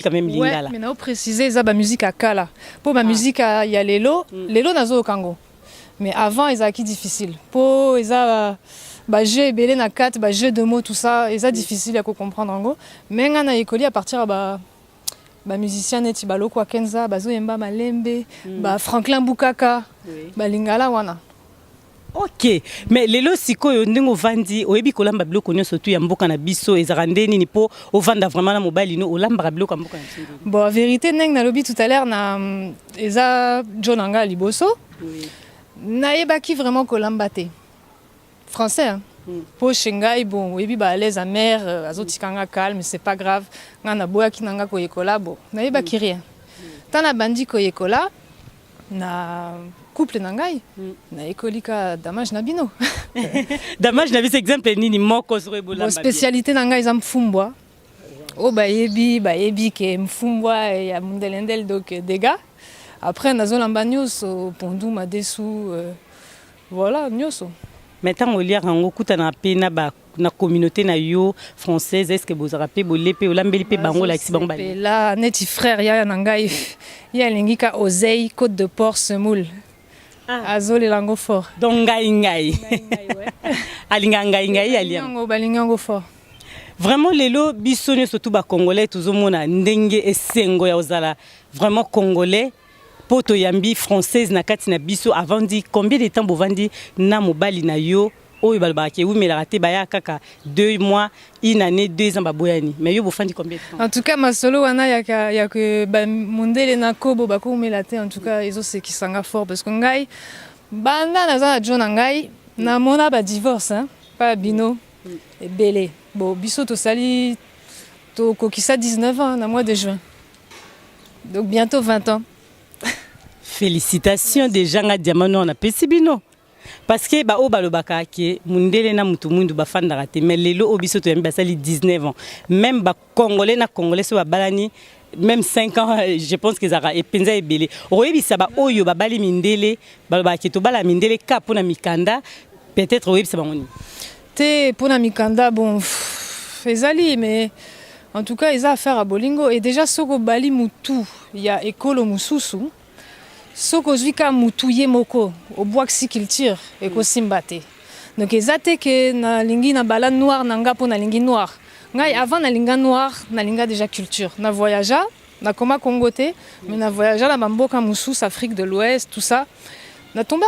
quand même lingala. Ouais, mais on préciser ça ba musique à kala. Pour ma musique il y a lelo nazo au Congo. Mais avant ils a qui difficile. Pour ils a ba jeu belé na 4 ba jeu de mots tout ça, ils a difficile à comprendre en gros. Mais ngana école à partir ba musicien neti ba lokwa Kenza, ba Zoyemba Malembe, ba Franklin Bukaka, ba lingala wana. Ok, mais lelo sikoyo ndenge ovandi oyebi kolamba biloko nyonso tu ya mboka na biso ezaka ndeni ni po ovanda vraiment na mobile no olamba biloko mboka na biso. Bon, en vérité ndenge na lobi tout à l'heure na eza Jonanga Liboso. Naebaki vraiment kolamba te. Français hein. Po Shengai bon, oyebi ba à l'aise à mer, azotikanga calme, c'est pas grave. Ngana boya kinanga ko yekola bon. Naebaki rien. Tana bandi ko yekola na couple nangai na ekolika damage na bino. Damage na biso exemple nini moko zore bolamba. Spécialité nangai za mfumbwa. O bayebi ke mfumbwa ya mundelendel donc dégâts. Après nazolamba nyonso pondu madesu voilà nyonso. Maintenant on lire en okuta na pe na communauté na yo française est-ce que vous rappelez bolepe olambeli pe bango la kisi bango bali. Là neti frère ya nangai ya lingika Oseille Côte de Port Semoule. Azole lango fort. Donc ngai alinga ngai aliam. Balingango fort. Vraiment lelo bisonyo surtout ba congolais tuzomona ndenge esengo ya ozala vraiment congolais poto yambi française na kati na biso avant dit combien de temps bovandi na mobali na yo oyo balbaki oui mais la raté baya kaka 2 mois une année 2 ans baboyani mais yo bofandi combien de temps. En tout cas ma solo wana ya que ba mondele na kobo ba ko melate en tout cas ezo c'est qui sanga fort parce que ngai banda na za John ngai na mona ba divorce hein pas bino et belé bon biso to sali to kokisa 19 ans na mois de juin donc bientôt 20 ans. Félicitations déjà nga diamano na pesibino parce que ba obalobaka ke mundele na mutu mundu ba fandara te mais lelo obiso to yambi basali 19 ans même ba congolais na congolais so ba balani même 5 ans je pense que zara epenza ebele oyebi sa ba oyo ba bali mindele balobaka to bala mindele ka pona mikanda peut-être oyebi sa bangoni te pona mikanda bon ezali mais en tout cas ils a affaire à bolingo et déjà soko bali mutu il y a ekolo mususu soko zwika mutuye moko au bois si qu'il tire et ko simbate donc ezate que na lingi na bala noir nanga po na lingi noir ngai avant na linga noir na linga déjà culture na voyagea na koma Congo te mais na voyagea na mboka mususu Afrique de l'Ouest tout ça na tomba